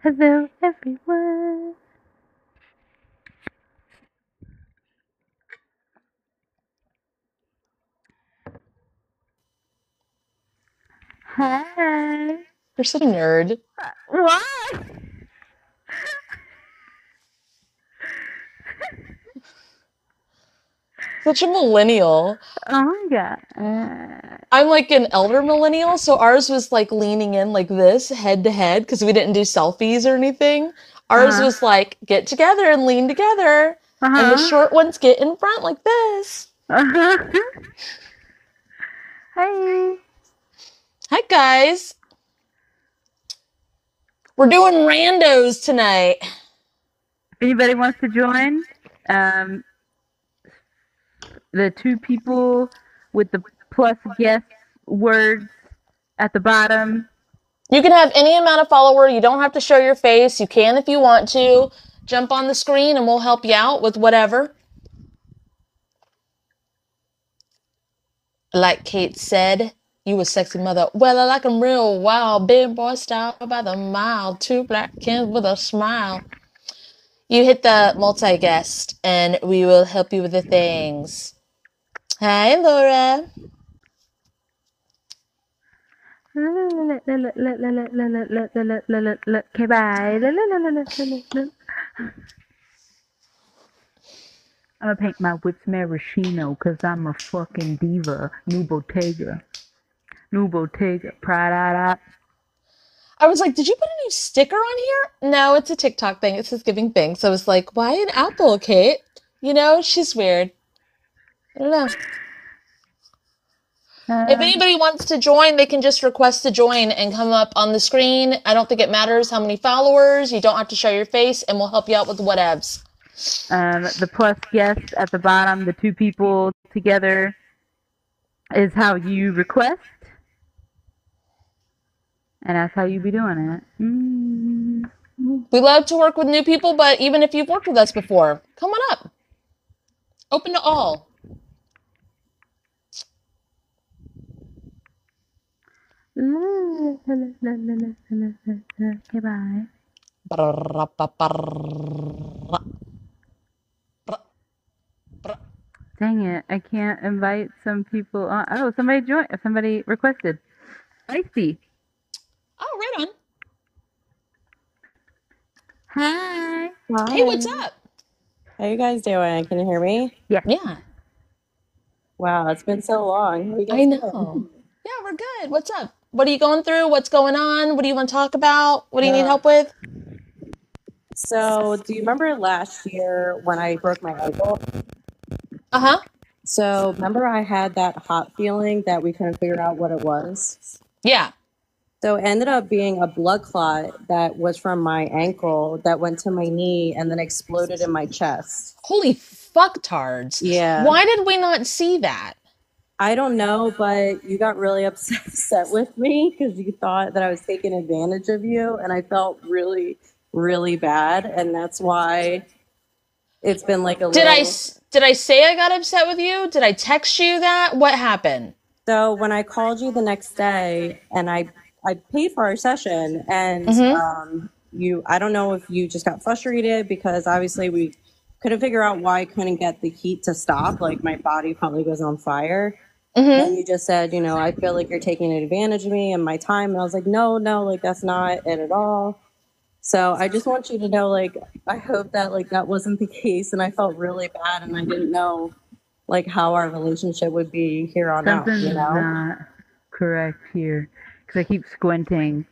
Hello, everyone. Hi. You're such a nerd. Why? Such a millennial. Oh my god. I'm like an elder millennial, so ours was like leaning in like this, head to head, because we didn't do selfies or anything. Ours Uh-huh. was like get together and lean together, and the Uh-huh. short ones get in front like this. Uh-huh. Hi. Hi, guys. We're doing randos tonight. If anybody wants to join, the two people with the plus guest words at the bottom. You can have any amount of follower. You don't have to show your face. You can if you want to. Jump on the screen and we'll help you out with whatever. Like Kate said, you a sexy mother. Well, I like 'em real wild. Big boy style by the mile. Two black kids with a smile. You hit the multi-guest and we will help you with the things. Hi, Laura. Okay, bye. I'm gonna paint my whips maraschino because I'm a fucking diva. New Bottega. Prada. I was like, did you put a new sticker on here? No, it's a TikTok thing. It says giving thanks. I was like, why an apple, Kate? You know, she's weird. I don't know. If anybody wants to join, they can just request to join and come up on the screen. I don't think it matters how many followers. You don't have to show your face, and we'll help you out with whatevs. The plus guest at the bottom, the two people together, is how you request. And that's how you be doing it. We love to work with new people, but even if you've worked with us before, come on up. Open to all. Okay, bye. Dang it, I can't invite some people on. Oh, somebody joined. Somebody requested. Icy. Oh, right on. Hi. Hi. Hey, what's up? How you guys doing? Can you hear me? Yes. Yeah. Wow, it's been so long. How you guys I doing? know. Yeah, we're good. What's up? What are you going through? What's going on? What do you want to talk about? What do you need help with? So, do you remember last year when I broke my ankle? Uh-huh. So, remember I had that hot feeling that we couldn't figure out what it was? Yeah. So, it ended up being a blood clot that was from my ankle that went to my knee and then exploded in my chest. Holy fucktards. Yeah. Why did we not see that? I don't know, but you got really upset with me because you thought that I was taking advantage of you, and I felt really, really bad, and that's why it's been like a Did little. did I say I got upset with you? Did I text you that? What happened? So when I called you the next day, and I paid for our session, and I don't know if you just got frustrated because obviously we couldn't figure out why I couldn't get the heat to stop. Like my body probably goes on fire. And you just said, I feel like you're taking advantage of me and my time. And I was like, no, like that's not it at all. So I just want you to know, like, I hope that like that wasn't the case. And I felt really bad, and I didn't know like how our relationship would be here on out. Something's not correct here because I keep squinting.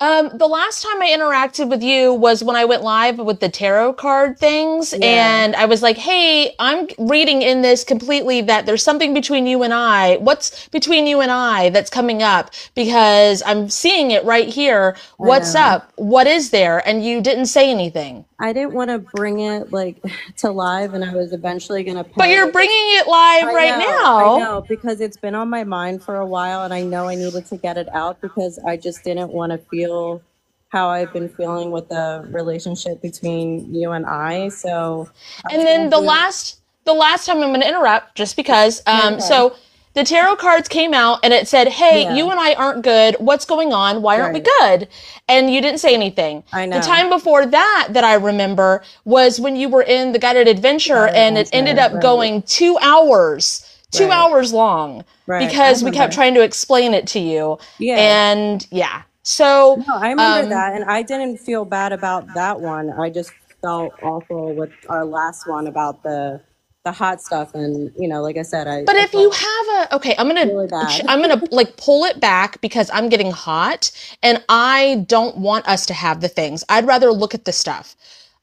The last time I interacted with you was when I went live with the tarot card things. Yeah. And I was like, hey, I'm reading in this completely that there's something between you and I. What's between you and I that's coming up? Because I'm seeing it right here. What's up? What is there? And you didn't say anything. I didn't want to bring it like to live, and I was eventually going to. But you're bringing it live right now. I know, because it's been on my mind for a while, and I know I needed to get it out because I just didn't want to feel how I've been feeling with the relationship between you and I. So, and then the last time I'm going to interrupt just because. So The tarot cards came out and it said, hey, Yeah. you and I aren't good. What's going on? Why aren't we Right. good? And you didn't say anything. I know. The time before that I remember was when you were in the guided adventure and it ended up right. going 2 hours, two Right. hours long Right. because I we kept remember. trying to explain it to you. Yeah. And yeah. So, No, I remember that, and I didn't feel bad about that one. I just felt awful with our last one about the hot stuff, and you know, like I said, but I if you felt have okay, I'm really bad. gonna like pull it back because I'm getting hot and I don't want us to have the things. I'd rather look at the stuff.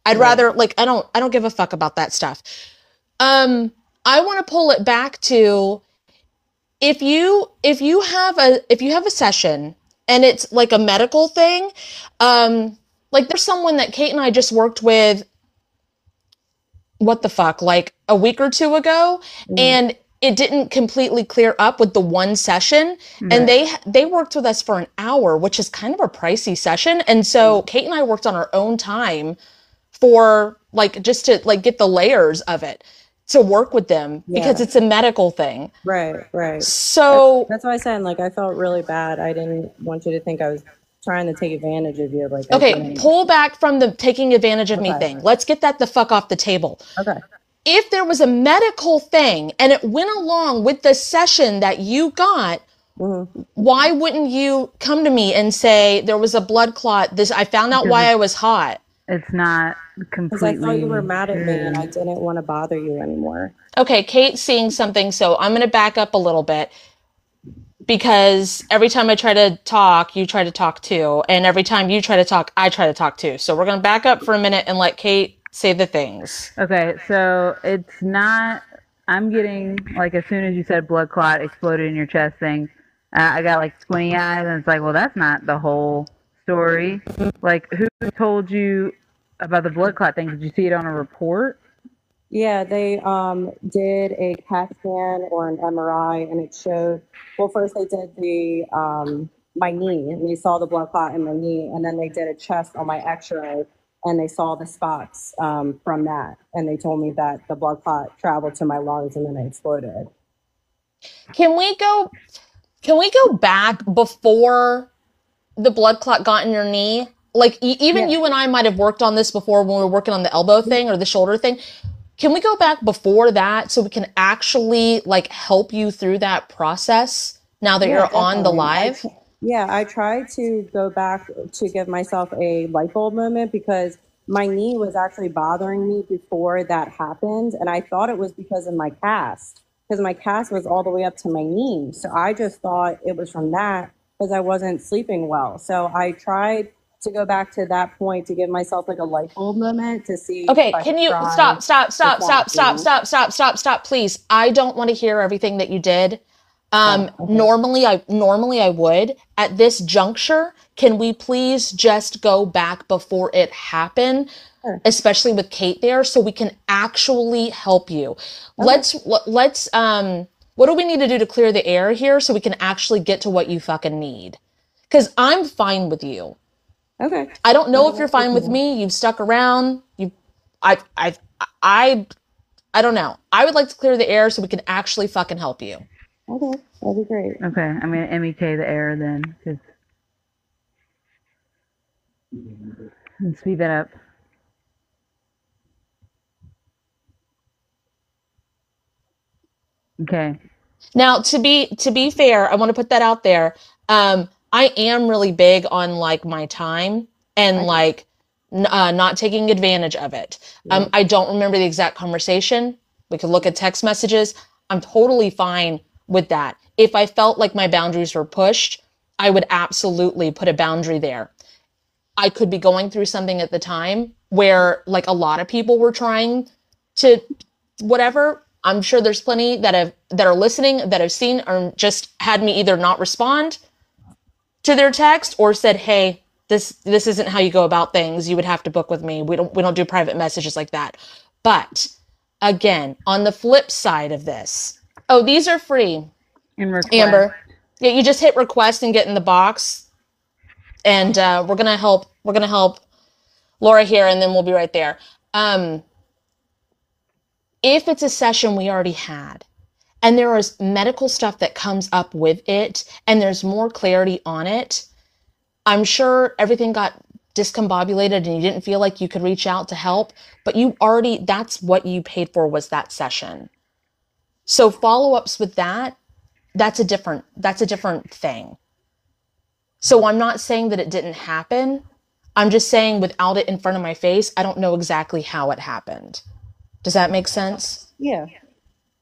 I'd rather like I don't give a fuck about that stuff. I want to pull it back to if you have a session and it's like a medical thing, like there's someone that Kate and I just worked with what the fuck, like a week or two ago, and it didn't completely clear up with the one session. And they worked with us for an hour, which is kind of a pricey session. And so Kate and I worked on our own time for like just to like get the layers of it to work with them because it's a medical thing. Right. So That's why I said, like, I felt really bad. I didn't want you to think I was trying to take advantage of you. Like, I okay, didn't. pull back from the taking advantage of me Okay. thing. Let's get that the fuck off the table. Okay. If there was a medical thing and it went along with the session that you got, why wouldn't you come to me and say there was a blood clot? I found out why I was hot. It's not completely. Because I thought you were mad at me, and I didn't want to bother you anymore. Okay, Kate's seeing something, so I'm going to back up a little bit because every time I try to talk, you try to talk too. And every time you try to talk, I try to talk too. So we're going to back up for a minute and let Kate say the things. Okay, so it's not. I'm getting like as soon as you said blood clot exploded in your chest thing, I got like squinty eyes, and it's like, well, that's not the whole story. Like, who told you about the blood clot thing? Did you see it on a report? Yeah, they did a CAT scan or an MRI, and it showed. Well, first they did the my knee, and they saw the blood clot in my knee, and then they did a chest on my X-ray, and they saw the spots from that, and they told me that the blood clot traveled to my lungs, and then it exploded. Can we go back before the blood clot got in your knee? Like even you and I might have worked on this before when we were working on the elbow thing or the shoulder thing. Can we go back before that so we can actually like help you through that process now that you're on the live? I tried to go back to give myself a light bulb moment because my knee was actually bothering me before that happened. And I thought it was because of my cast, because my cast was all the way up to my knee. So I just thought it was from that because I wasn't sleeping well. So I tried to go back to that point to give myself like a light bulb moment to see. Okay, can you stop, please. I don't want to hear everything that you did. Normally I would. At this juncture, can we please just go back before it happened, especially with Kate there, so we can actually help you. Let's what do we need to do to clear the air here so we can actually get to what you fucking need? Because I'm fine with you. Okay. I don't know if you're fine with me. You've stuck around. I don't know. I would like to clear the air so we can actually fucking help you. Okay, that'd be great. Okay, I'm gonna MEK the air then, and speed that up. Okay. Now, to be fair, I want to put that out there. I am really big on like my time and like not taking advantage of it. I don't remember the exact conversation. We could look at text messages. I'm totally fine with that. If I felt like my boundaries were pushed, I would absolutely put a boundary there. I could be going through something at the time where like a lot of people were trying to whatever. I'm sure there's plenty that are listening that have seen or just had me either not respond to their text or said, "Hey, this isn't how you go about things. You would have to book with me. We don't do private messages like that." But again, on the flip side of this, these are free. Amber, yeah, you just hit request and get in the box, and we're gonna help Laura here, and then we'll be right there. If it's a session we already had, and there is medical stuff that comes up with it, and there's more clarity on it, I'm sure everything got discombobulated and you didn't feel like you could reach out to help, but you already, that's what you paid for, was that session. So follow-ups with that, that's a different thing. So I'm not saying that it didn't happen. I'm just saying without it in front of my face, I don't know exactly how it happened. Does that make sense? Yeah.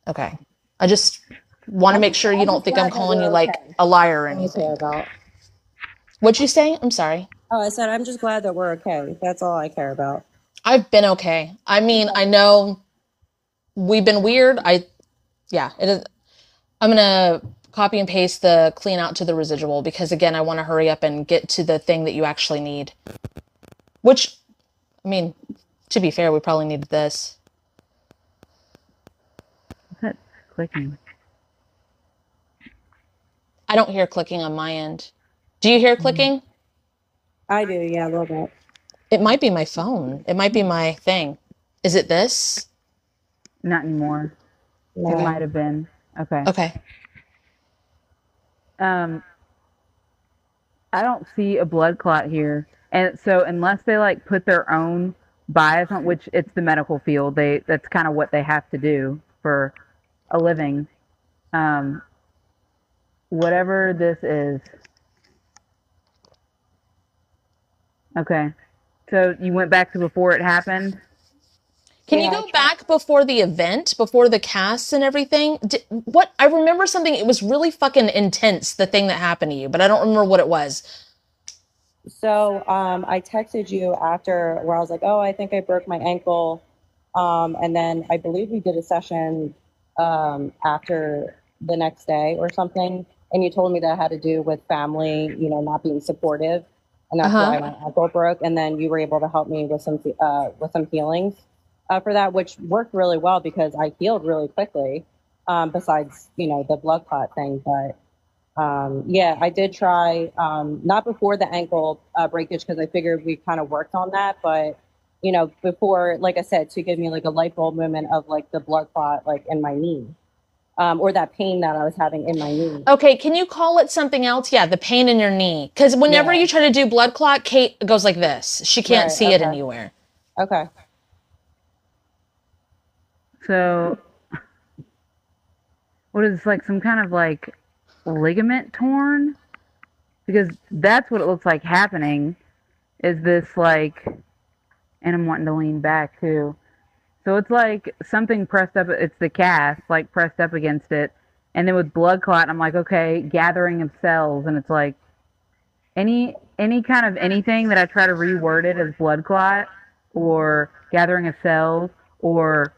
Okay. I just want to make sure you don't think I'm calling you like a liar or anything. About. What'd you say? I'm sorry. Oh, I said I'm just glad that we're okay. That's all I care about. I've been okay. I mean, I know we've been weird. Yeah, it is. I'm going to copy and paste the clean out to the residual because, again, I want to hurry up and get to the thing that you actually need. Which, I mean, to be fair, we probably needed this. What's that clicking? I don't hear clicking on my end. Do you hear clicking? I do, yeah, a little bit. It might be my phone. It might be my thing. Is it this? Not anymore. No. It might have been. Okay. Okay. I don't see a blood clot here. And so unless they like put their own bias on, which it's the medical field, that's kind of what they have to do for a living. Whatever this is. Okay. So you went back to before it happened? Can you go back before the event, before the casts and everything? What? I remember something. It was really fucking intense, the thing that happened to you, but I don't remember what it was. So I texted you after where I was like, oh, I think I broke my ankle. And then I believe we did a session after the next day or something. And you told me that had to do with family, you know, not being supportive. And that's why my ankle broke. And then you were able to help me with some healings for that, which worked really well because I healed really quickly, besides, you know, the blood clot thing. But yeah, I did try, not before the ankle breakage because I figured we kind of worked on that. But, you know, before, like I said, to give me like a light bulb moment of like the blood clot like in my knee. Or that pain that I was having in my knee. Okay, can you call it something else? Yeah, the pain in your knee. Because whenever you try to do blood clot, Kate goes like this. She can't see it anywhere. Okay. So, what is this, like some kind of like ligament torn? Because that's what it looks like happening, is this like, and I'm wanting to lean back too. So it's like something pressed up, it's the cast, like pressed up against it. And then with blood clot, I'm like, okay, gathering of cells. And it's like any kind of anything that I try to reword it as blood clot or gathering of cells or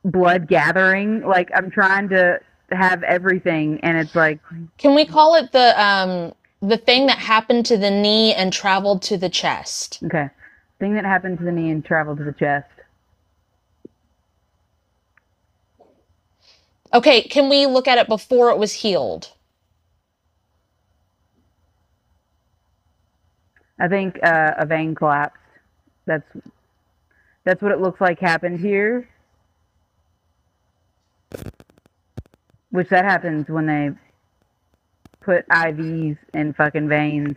blood gathering, like I'm trying to have everything. And it's like, can we call it the thing that happened to the knee and traveled to the chest? Okay. Thing that happened to the knee and traveled to the chest. Okay, can we look at it before it was healed? I think a vein collapsed. That's what it looks like happened here. Which that happens when they put IVs in fucking veins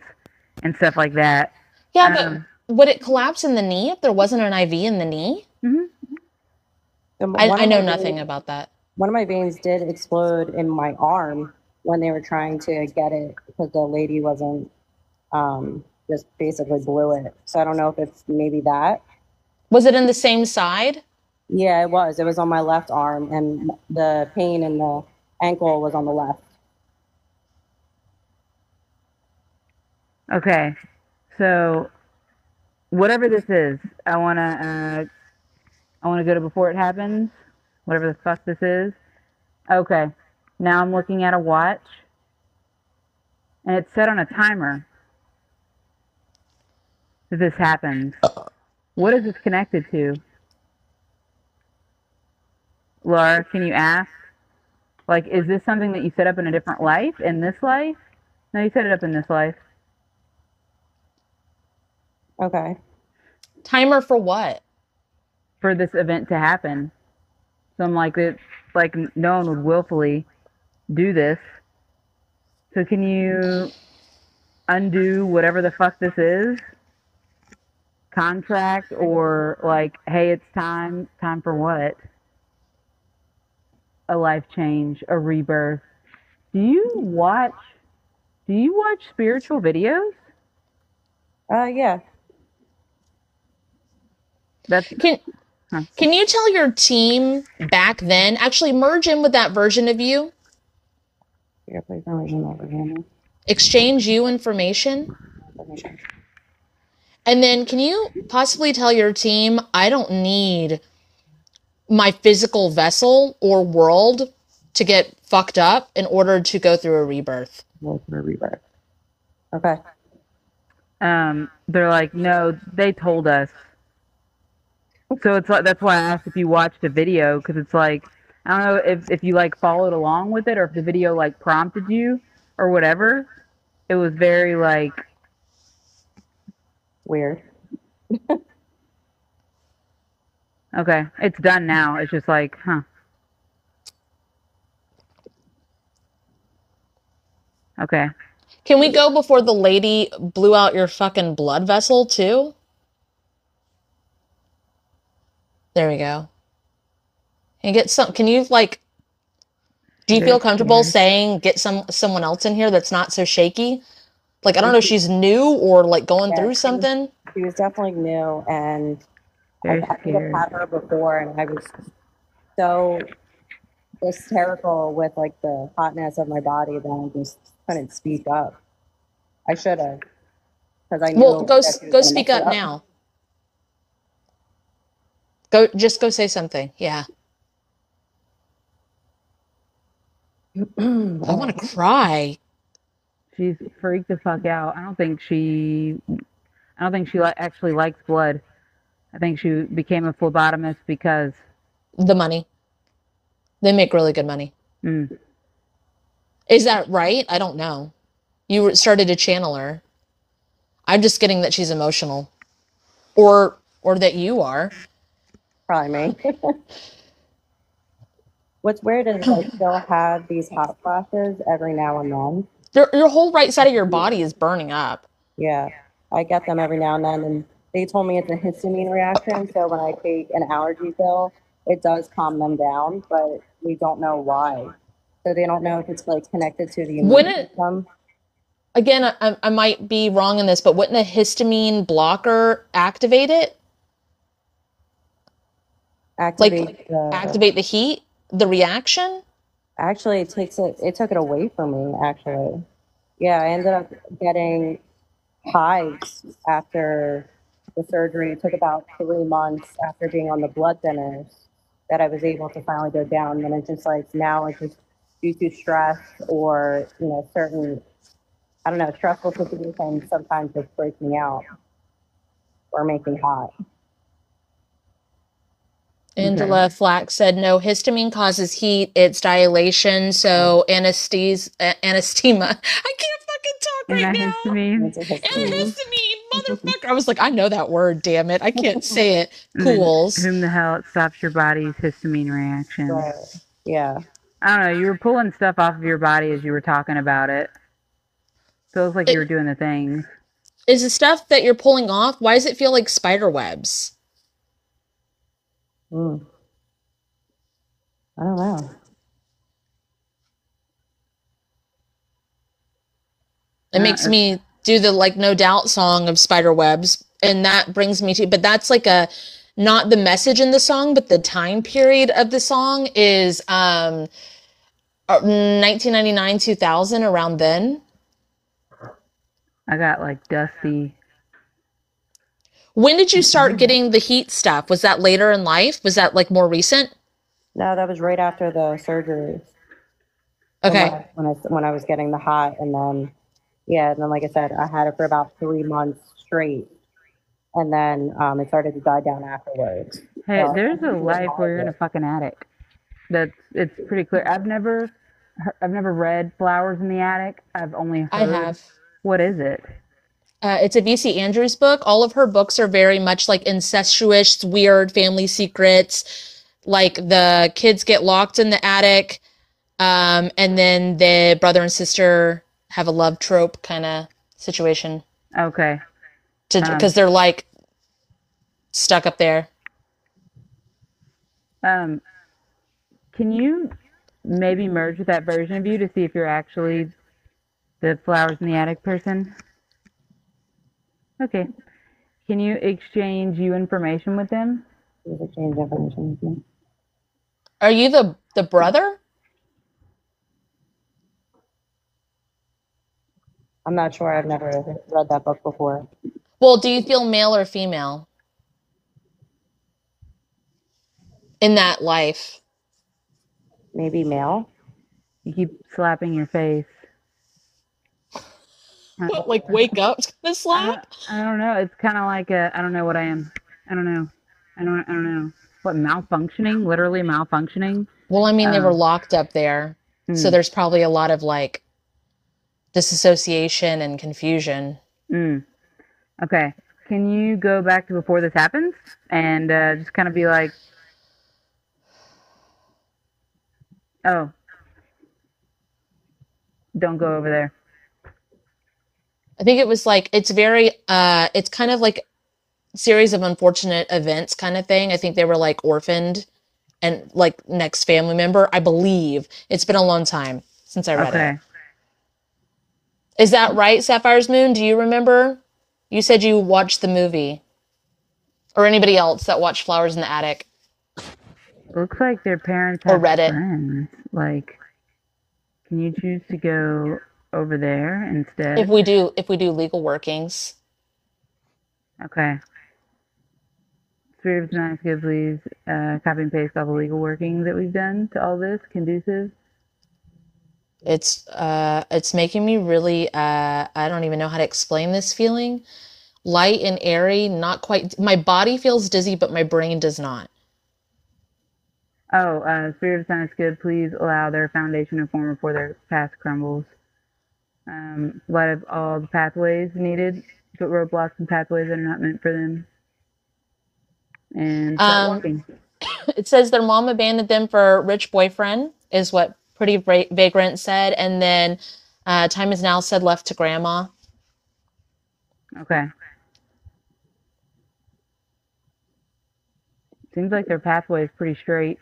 and stuff like that. Yeah, but would it collapse in the knee if there wasn't an IV in the knee? Mm-hmm. I know nothing about that. One of my veins did explode in my arm when they were trying to get it because the lady wasn't, just basically blew it. So I don't know if it's maybe that. Was it in the same side? Yeah, it was. It was on my left arm, and the pain in the ankle was on the left. Okay, so whatever this is, I wanna go to before it happens. Whatever the fuck this is. Okay, now I'm looking at a watch, and it's set on a timer. That this happens. What is this connected to? Laura, can you ask? Like, is this something that you set up in a different life? In this life? No, you set it up in this life. Okay. Timer for what? For this event to happen. So I'm like, like no one would willfully do this. So can you undo whatever the fuck this is? Contract or like, hey, it's time for what? A life change, a rebirth. Do you watch spiritual videos? Yeah. That's Can you tell your team back then, actually merge in with that version of you? Yeah, please version over here. Exchange you information? And then can you possibly tell your team, I don't need my physical vessel or world to get fucked up in order to go through a rebirth? Go through a rebirth. Okay. They're like, no, they told us. So it's like, that's why I asked if you watched a video, because it's like, I don't know if you like followed along with it or if the video like prompted you or whatever. It was very like weird. Okay, it's done now. It's just like, huh. Okay. Can we go before the lady blew out your fucking blood vessel too? There we go. And get some. Can you like? Do you feel comfortable saying get someone else in here that's not so shaky? Like I don't know if she's new or like going through something. She was definitely new, and I've had her before, and I was so hysterical with like the hotness of my body that I just couldn't speak up. I should have, because I knew. Well, go speak up now. Go say something. Yeah. I want to cry. She's freaked the fuck out. I don't think she actually likes blood. I think she became a phlebotomist because the money. They make really good money. Mm. Is that right? I don't know. You started to channel her. I'm just getting that she's emotional, or that you are. Probably me. What's weird is I still have these hot flashes every now and then. Your whole right side of your body is burning up. Yeah, I get them every now and then, and they told me it's a histamine reaction, so when I take an allergy pill, it does calm them down, but we don't know why. So they don't know if it's like connected to the immune system. Again, I might be wrong in this, but wouldn't a histamine blocker activate it? Activate the heat, the reaction? Actually, it took it away from me, actually. Yeah, I ended up getting hives after the surgery. It took about 3 months after being on the blood thinners that I was able to finally go down. And it's just like now it's just due to stress or, certain, I don't know, stressful situations sometimes just break me out or make me hot. Angela Flack said, no, histamine causes heat. It's dilation. So anastema. I can't fucking talk right now. Antihistamine, motherfucker. I was like, I know that word, damn it. I can't say it. Cools. Whom the hell it stops your body's histamine reaction. Right. Yeah. I don't know. You were pulling stuff off of your body as you were talking about it. So it was like you were doing the things. Is the stuff that you're pulling off, why does it feel like spider webs? I don't know. It makes me do the like No Doubt song of spider webs, and that brings me to, but that's like not the message in the song, but the time period of the song is 1999, 2000, around then. I got like dusty. When did you start getting the heat stuff? Was that later in life? Was that like more recent? No, that was right after the surgery. Okay. When I was getting the hot, and then like I said, I had it for about 3 months straight, and then it started to die down afterwards. Hey, so there's a life where you're in a fucking attic. It's pretty clear. I've never read Flowers in the Attic. I've only heard. I have. What is it? It's a V.C. Andrews book. All of her books are very much like incestuous, weird family secrets, like the kids get locked in the attic, and then the brother and sister have a love trope kind of situation Okay. because they're like stuck up there. Um, can you maybe merge with that version of you to see if you're actually the flowers in the attic person? Okay. Can you exchange you information with them? Please exchange information with me. Are you the brother? I'm not sure. I've never read that book before. Well, do you feel male or female in that life? Maybe male. You keep slapping your face. What, like wake up kind of slap? I don't know. It's kind of like I don't know what I am. I don't know. I don't know. What, malfunctioning? Literally malfunctioning? Well, I mean, they were Um, locked up there, so mm, there's probably a lot of like disassociation and confusion. mm. Okay. Can you go back to before this happens and just kind of be like, oh, don't go over there. I think it was like it's very it's kind of like a series of unfortunate events kind of thing. I think they were like orphaned and like next family member, I believe. It's been a long time since I read it. Okay. Is that right, Sapphire's Moon? Do you remember? You said you watched the movie. Or anybody else that watched Flowers in the Attic Looks like their parents or have read it. friends. Like, can you choose to go over there If instead? we do legal workings. Okay. Spirit of Tonight, good, please. Copy and paste all the legal workings that we've done to all this. Conducive. It's making me really I don't even know how to explain this feeling. Light and airy, not quite my body feels dizzy, but my brain does not. Oh, Spirit of Tonight, good, please allow their foundation to form before their path crumbles. Light up all the pathways needed, put roadblocks and pathways that are not meant for them, and start Um, walking. it says their mom abandoned them for a rich boyfriend, is what Pretty Vagrant said, and then time is now said left to grandma. Okay. Seems like their pathway is pretty straight.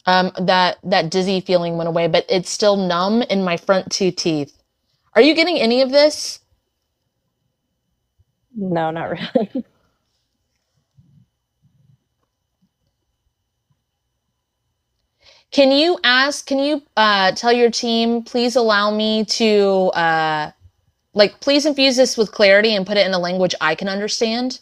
That dizzy feeling went away, but it's still numb in my front two teeth. Are you getting any of this? No, not really. Can you tell your team, please allow me to, please infuse this with clarity and put it in a language I can understand?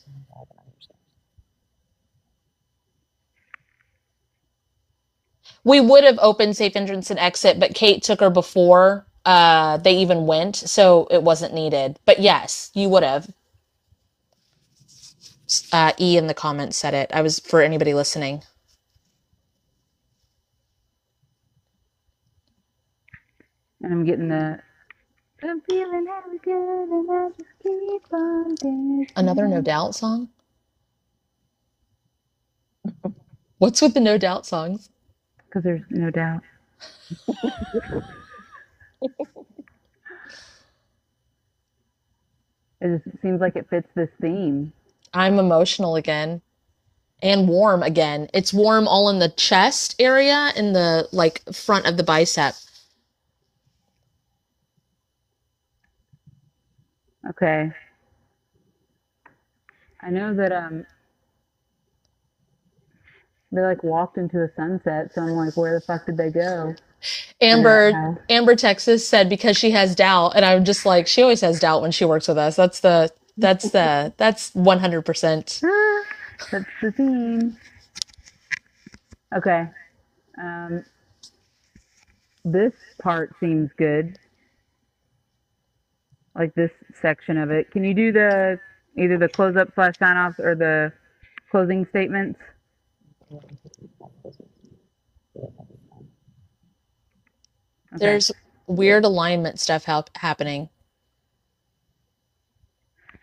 We would have opened safe entrance and exit, but Kate took her before they even went, so it wasn't needed. But yes, you would have. E in the comments said it. I was for anybody listening. And I'm getting I'm feeling really good and I just keep on dancing. Another No Doubt song? What's with the No Doubt songs? Because there's no doubt. It just seems like it fits this theme. I'm emotional again. And warm again. It's warm all in the chest area, in the like front of the bicep. Okay. I know that they like walked into a sunset, so I'm like, where the fuck did they go? Amber Texas said because she has doubt, and I'm just like, she always has doubt when she works with us. That's 100%. That's the theme. Okay. This part seems good. Like this section of it. Can you do either the close up / sign offs or the closing statements? Okay. There's weird alignment stuff happening.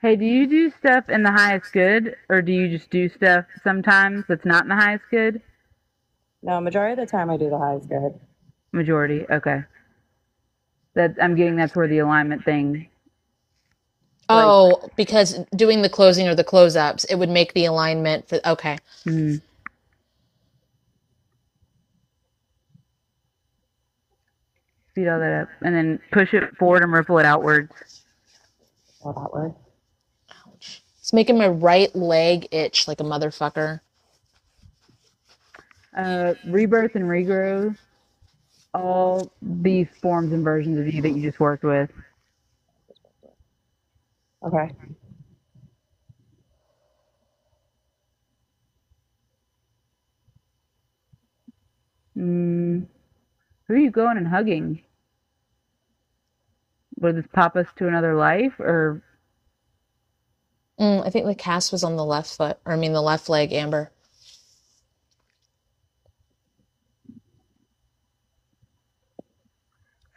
Hey, do you do stuff in the highest good, or do you just do stuff sometimes that's not in the highest good? No, majority of the time I do the highest good. Majority. Okay. That I'm getting that's where the alignment thing. Like, Oh, because doing the closing or the close ups, it would make the alignment for, okay. mm, speed all that up, and then push it forward and ripple it outwards. How that works. Ouch. It's making my right leg itch like a motherfucker. Rebirth and regrow. All these forms and versions of you that you just worked with. Okay. Who are you going and hugging? Would this pop us to another life, or I think the cast was on the left foot, or I mean the left leg, Amber.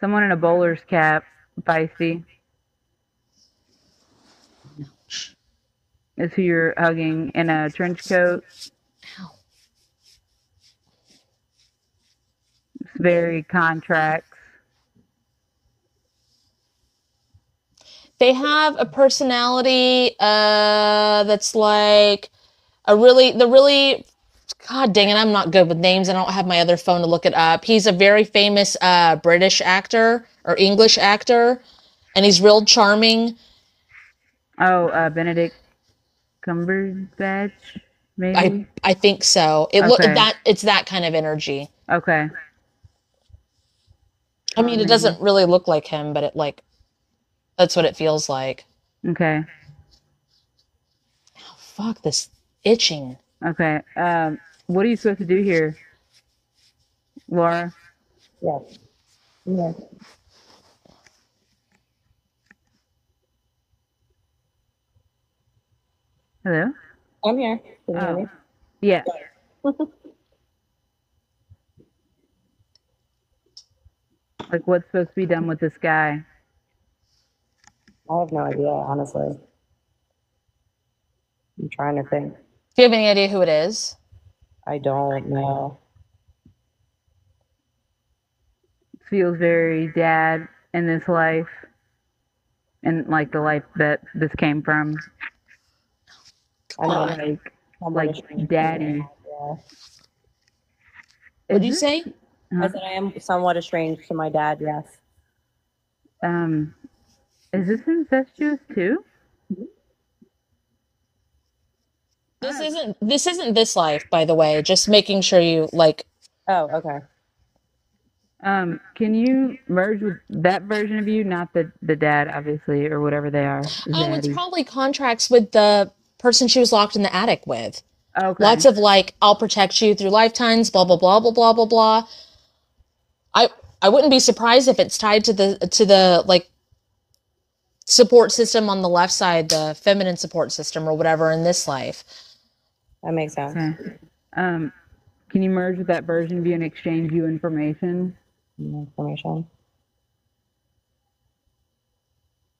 someone in a bowler's cap, feisty, is who you're hugging in a trench coat? Ow. It's very contracts. They have a personality that's like the really God dang it, I'm not good with names. I don't have my other phone to look it up. He's a very famous British actor or English actor, and he's real charming. Oh, Benedict Cumberbatch, maybe. I think so. Okay. It's that kind of energy. Okay. I mean, it doesn't really look like him, but that's what it feels like. Okay. Oh, fuck this itching. Okay. What are you supposed to do here, Laura? Yes. Yes. Hello? I'm here. Can you hear me? Yeah. Like, what's supposed to be done with this guy? I have no idea, honestly. I'm trying to think. Do you have any idea who it is? I don't know. Feels very dad in this life, and like the life that this came from. I know. Like daddy. Yeah. What'd you say? I said I am somewhat estranged to my dad, yes. Is this incestuous too? This isn't this life, by the way. Just making sure you like. Oh, okay. Can you merge with that version of you, not the dad, obviously, or whatever they are? Oh, it's Zaddy. probably contracts with the person she was locked in the attic with. Okay. Lots of like, I'll protect you through lifetimes, blah blah blah blah blah blah blah. I wouldn't be surprised if it's tied to the like support system on the left side, the feminine support system or whatever in this life. That makes sense. Okay. Can you merge with that version of you and exchange you information? Information.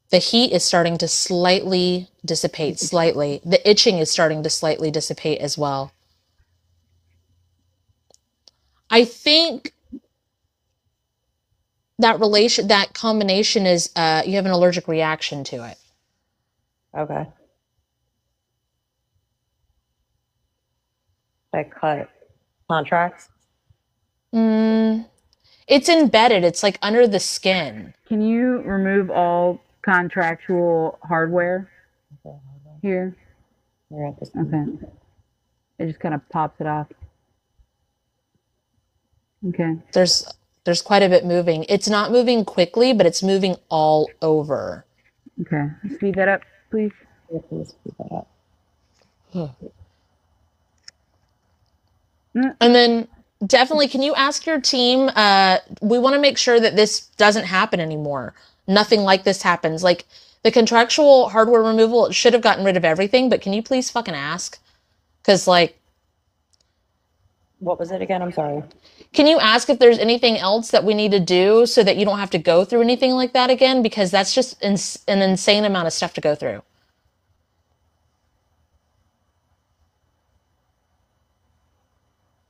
The heat is starting to slightly dissipate, slightly. The itching is starting to slightly dissipate as well. I think that combination is you have an allergic reaction to it. Okay. I cut contracts. It's embedded. It's like under the skin. Can you remove all contractual hardware here? We're at this. Okay. It just kind of pops it off. Okay. There's quite a bit moving. It's not moving quickly, but it's moving all over. Okay. Speed that up, please. Please speed that up. And then definitely, can you ask your team? We want to make sure that this doesn't happen anymore. Nothing like this happens. Like the contractual hardware removal, it should have gotten rid of everything, but can you please fucking ask? Because like, What was it again? I'm sorry. can you ask if there's anything else that we need to do so that you don't have to go through anything like that again? Because that's just an insane amount of stuff to go through.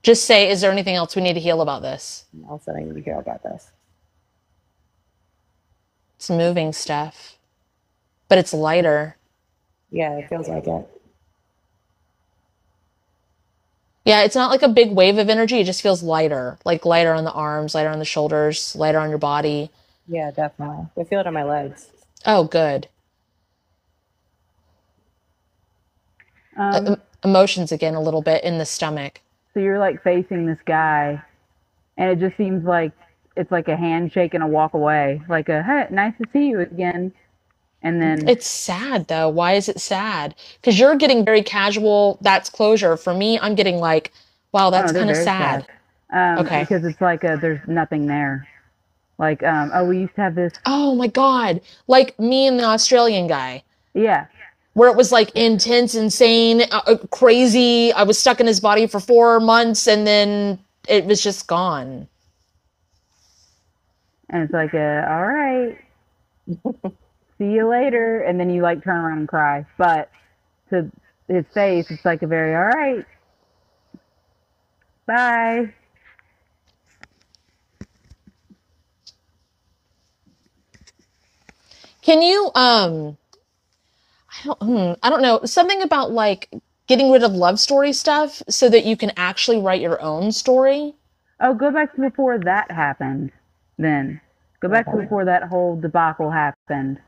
Just say, is there anything else we need to heal about this? I'll say I need to hear about this. It's moving stuff, but it's lighter. Yeah, it feels like it. Yeah, it's not like a big wave of energy. It just feels lighter, like lighter on the arms, lighter on the shoulders, lighter on your body. Yeah, definitely. I feel it on my legs. Oh, good. Um, Emotions again a little bit in the stomach. so you're like facing this guy, and it just seems like it's like a handshake and a walk away, like a hey, nice to see you again, and then It's sad though. Why is it sad? Because you're getting very casual. That's closure. For me, I'm getting like, wow, oh that's no, they're kind of very sad. sad. Okay. Because it's like there's nothing there. Like oh, we used to have this. Oh my God. Like me and the Australian guy, Yeah, where it was like intense, insane, crazy. I was stuck in his body for 4 months and then it was just gone. and it's like all right, see you later, and then you like turn around and cry. But to his face, it's like a very all right, bye. Can you, I don't know, something about like getting rid of love story stuff so that you can actually write your own story? Oh, go back to before that happened. Then go back to before that whole debacle happened.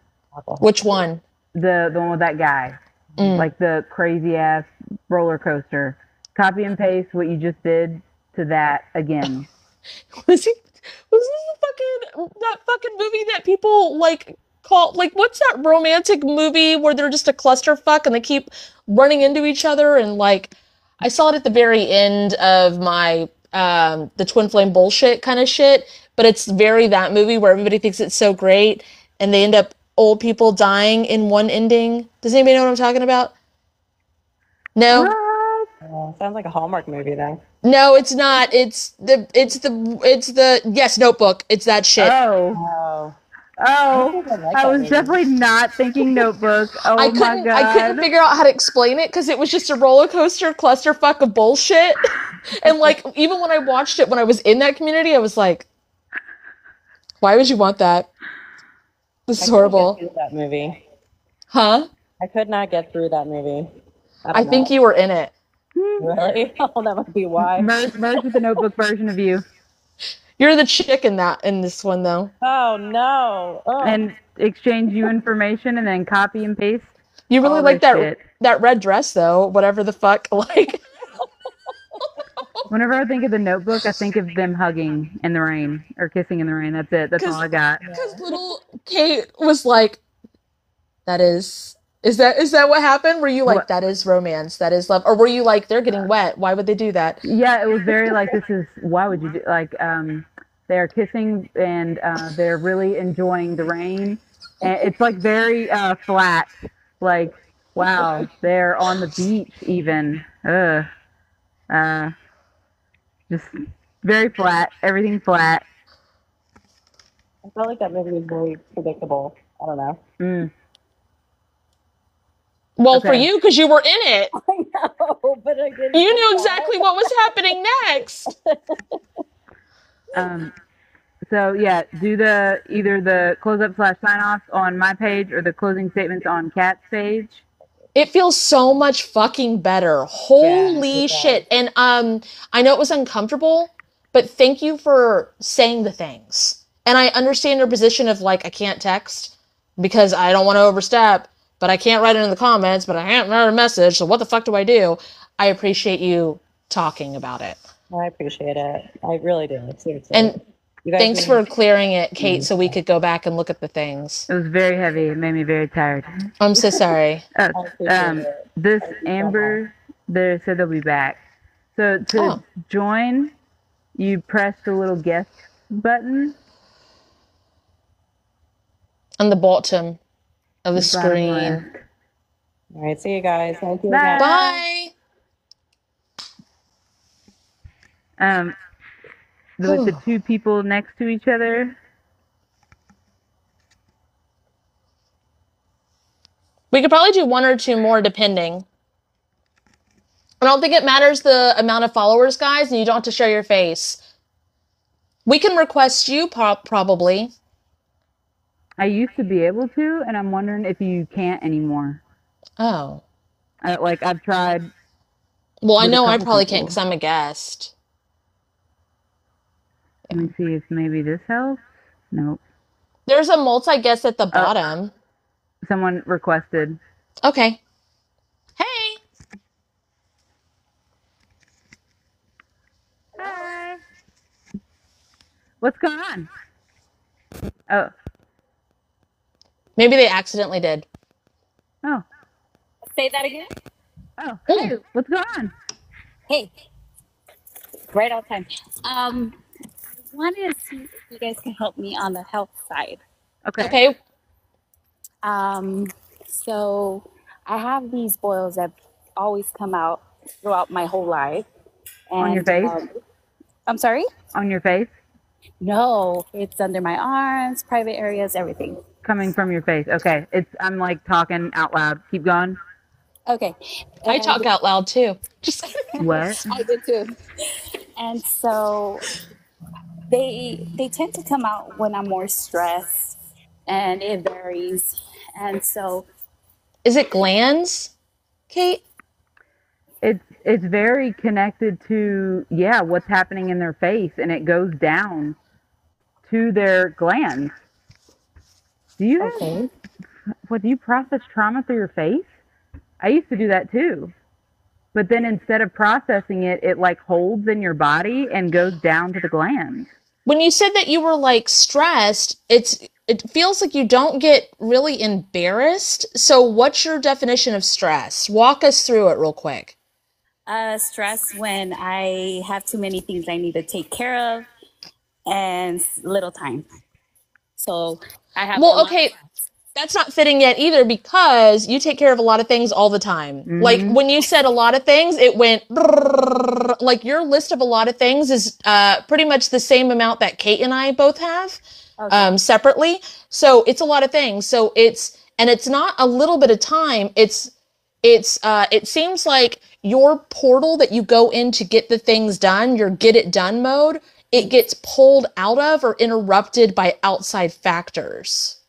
Which one? The one with that guy, like the crazy ass roller coaster. Copy and paste what you just did to that again. Was he? Was this that fucking movie that people like call like what's that romantic movie where they're just a clusterfuck and they keep running into each other and like I saw it at the very end of my the twin flame bullshit kind of shit, but it's very that movie where everybody thinks it's so great and they end up old people dying in one ending. Does anybody know what I'm talking about? No? What? Sounds like a Hallmark movie, then. No, it's not. It's the yes, Notebook. It's that shit. Oh, I oh! think I like I that was movie. definitely not thinking Notebook. Oh I my couldn't god! figure out how to explain it because it was just a roller coaster clusterfuck of bullshit. And like even when I watched it when I was in that community, I was like, why would you want that? This is I couldn't get horrible. through that movie. Huh? I could not get through that movie. I I don't think know. you were in it. Really? Oh, that must be why. Merge with the Notebook version of you, You're the chick in this one though. Oh no. Oh. and exchange you information, and then copy and paste You really all like this shit. that red dress though, whatever the fuck. Like Whenever I think of the Notebook, I think of them hugging in the rain or kissing in the rain. That's it. That's all I got. because little Kate was like, that is that what happened? Were you like, What? that is romance, that is love? Or were you like, they're getting wet, why would they do that? Yeah, it was very like this is why would you do like they're kissing and they're really enjoying the rain, and it's like very flat, like wow, they're on the beach even. Uh, just very flat, everything flat. I felt like that movie was very predictable. I don't know. Well, for Okay. you, because you were in it. I know, but I didn't. You knew exactly what was happening next. So yeah, do either the close up / sign offs on my page or the closing statements on Kat's page. It feels so much fucking better. Holy it shit. And I know it was uncomfortable, but thank you for saying the things. And I understand your position of like, I can't text because I don't want to overstep, but I can't write it in the comments, but I can't write a message, so what the fuck do I do? I appreciate you talking about it. I appreciate it. I really do. Seriously. And You guys thanks really- for clearing it, Kate, so we could go back and look at the things. It was very heavy. It made me very tired. I'm so sorry. appreciate it. This Amber, they said they'll be back. So to join, you press the little guest button. On the bottom of the bottom screen. left. All right. See you guys. Thank you Bye. again. Bye. With the two people next to each other. We could probably do one or two more depending. I don't think it matters the amount of followers, guys, and you don't have to show your face. We can request you probably. I used to be able to, and I'm wondering if you can't anymore. Oh. I've tried. Well, I with a know I couple probably people. can't because I'm a guest. Let me see if maybe this helps. Nope. There's a multi-guest at the bottom. Someone requested. Okay. Hey. Hi. What's going on? Oh. Maybe they accidentally did. Oh. Say that again? Oh. Hey, what's going on? Hey. Right on time. I wanted to see if you guys can help me on the health side. Okay. So I have these boils that always come out throughout my whole life. And, On your face? I'm sorry? On your face? No, it's under my arms, private areas, everything. Coming from your face. Okay. I'm like talking out loud. Keep going. Okay. I talk out loud too. Just What? I did too. And so they tend to come out when I'm more stressed, and it varies. And so is it glands, Kate? It's very connected to what's happening in their face, and it goes down to their glands. Do you do you process trauma through your face? I used to do that too. But then instead of processing it, it like holds in your body and goes down to the glands. When you said that you were like stressed, it feels like you don't get really embarrassed. So what's your definition of stress? Walk us through it real quick. Stress when I have too many things I need to take care of and little time. So I have that's not fitting yet either, because you take care of a lot of things all the time. Mm-hmm. Like when you said a lot of things, it went like your list of a lot of things is pretty much the same amount that Kate and I both have separately. So it's a lot of things. So it's not a little bit of time. It seems like your portal that you go in to get the things done, your get it done mode, it gets pulled out of or interrupted by outside factors.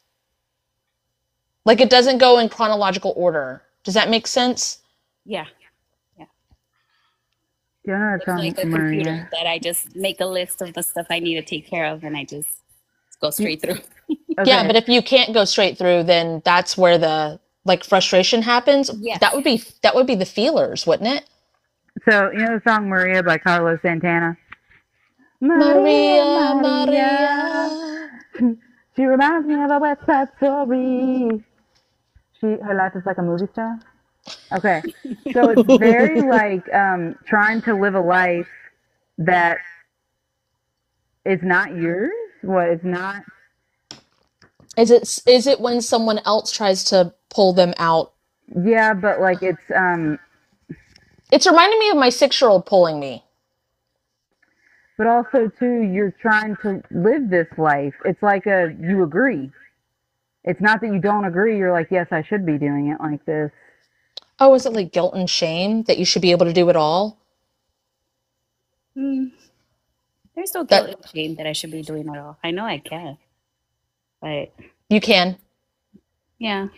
Like it doesn't go in chronological order. Does that make sense? Yeah. Yeah. It's like a computer that I just make a list of the stuff I need to take care of, and I just go straight through. Okay. Yeah, but if you can't go straight through, then that's where the frustration happens. Yes. That would be the feelers, wouldn't it? So you know the song Maria by Carlos Santana? Maria. She reminds me of a West Side Story. Her life is like a movie star. Okay, so it's very like trying to live a life that is not yours. What is not? Is it when someone else tries to pull them out? Yeah, but like it's reminding me of my 6-year-old pulling me. But also too, you're trying to live this life. It's like you agree. It's not that you don't agree. You're like, yes, I should be doing it like this. Oh, is it like guilt and shame that you should be able to do it all? There's no guilt and shame that I should be doing it all. I know I can. But you can. Yeah.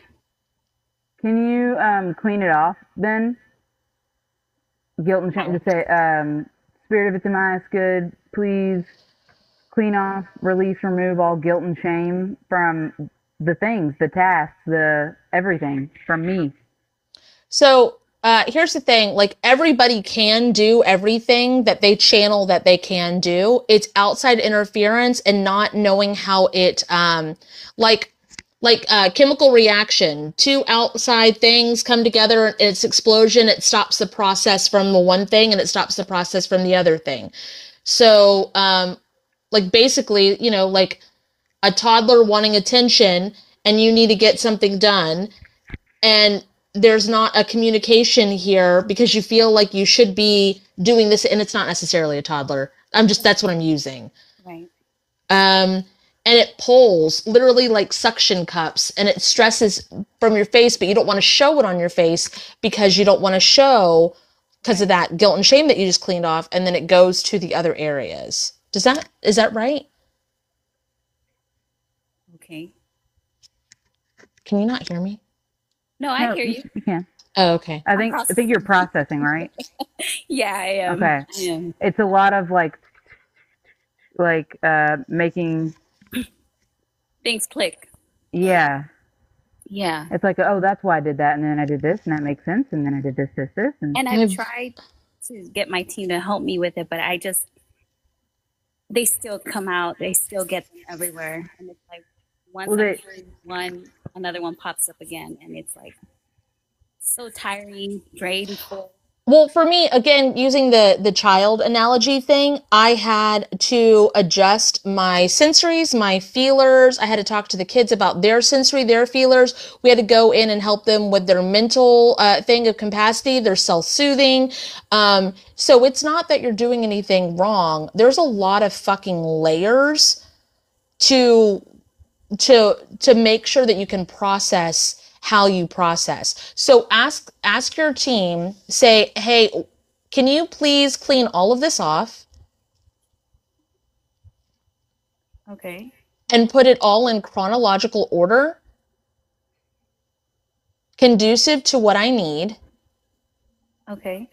Can you clean it off then? Guilt and shame. Just say, Spirit of its demise, good. Please clean off, release, remove all guilt and shame from the things, the tasks, the everything from me. So here's the thing, like everybody can do everything that they channel that they can do. It's outside interference and not knowing how it, chemical reaction. Two outside things come together and it's explosion. It stops the process from the one thing and it stops the process from the other thing. So, basically, like a toddler wanting attention and you need to get something done and there's not a communication here because you feel like you should be doing this and it's not necessarily a toddler. That's what I'm using. Right. And it pulls literally like suction cups and it stresses from your face, but you don't want to show it on your face because you don't want to show because of that guilt and shame that you just cleaned off, and then it goes to the other areas. Is that right? Okay. Can you not hear me? No, I hear you. You can. Oh, okay. I think you're processing, right? Yeah, I am. Okay. I am. It's a lot of like making Things click. yeah. Yeah. It's like, oh, that's why I did that, and then I did this, and that makes sense, and then I did this, And I've tried to get my team to help me with it, but they still come out. They still get them everywhere, and it's like once I hear one, another one pops up again, and it's like so tiring, drainful. Well, for me, again, using the child analogy thing, I had to adjust my sensories, my feelers. I had to talk to the kids about their sensory, their feelers. We had to go in and help them with their mental thing of capacity, their self-soothing. So it's not that you're doing anything wrong. There's a lot of fucking layers to make sure that you can process how you process. So ask your team, say, hey, can you please clean all of this off? Okay. And put it all in chronological order, conducive to what I need. Okay.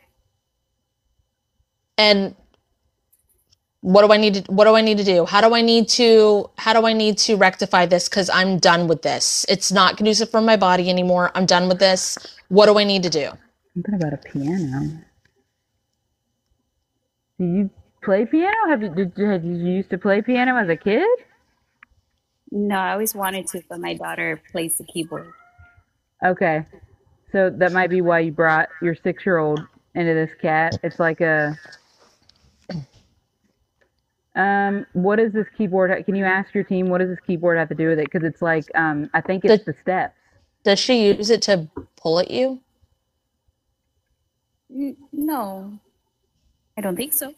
And what do I need to do? How do I need to rectify this? Cause I'm done with this. It's not conducive for my body anymore. I'm done with this. What do I need to do? Something about a piano. Do you play piano? Have you used to play piano as a kid? No, I always wanted to, but my daughter plays the keyboard. Okay. So that might be why you brought your 6-year-old into this cat. It's like what is this keyboard? Can you ask your team what does this keyboard have to do with it? Because it's like, I think it's the steps. Does she use it to pull at you? No, I don't think so.